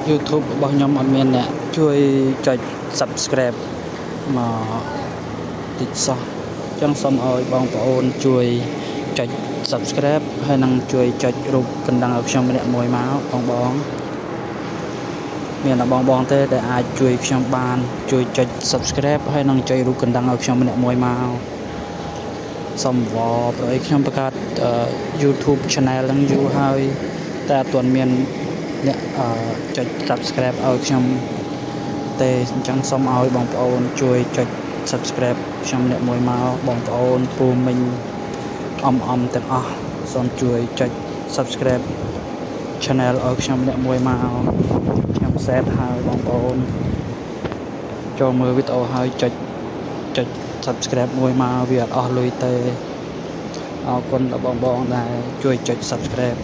YouTube របស់ខ្ញុំអត់មានអ្នកជួយចុច Subscribe មកតិចសោះអញ្ចឹងសូមឲ្យបងប្អូនជួយចុច Subscribe ហើយនឹងជួយចុចរូបកណ្ដឹងឲ្យខ្ញុំម្នាក់មួយមកបងមានតែបងទេដែលអាចជួយខ្ញុំបានជួយចុច Subscribe ហើយនឹងចុចរូបកណ្ដឹងឲ្យខ្ញុំម្នាក់មួយមកសូមវល់ព្រោះខ្ញុំបង្កើត YouTube Channel ហ្នឹងយូរហើយតែអត់ទាន់មានអ្នកចុច Subscribe ឲ្យខ្ញុំទេអញ្ចឹងសូមឲ្យបងប្អូនជួយចុច Subscribe ខ្ញុំម្នាក់មួយមកបងប្អូនពូមិញអំទាំងអស់សូមជួយចុច Subscribe Channel ឲ្យខ្ញុំម្នាក់មួយមកខ្ញុំសេតហើយបងប្អូនចូលមើលវីដេអូហើយចុច Subscribe មួយមកវាអត់អស់លុយទេអរគុណដល់បងដែលជួយចុច Subscribe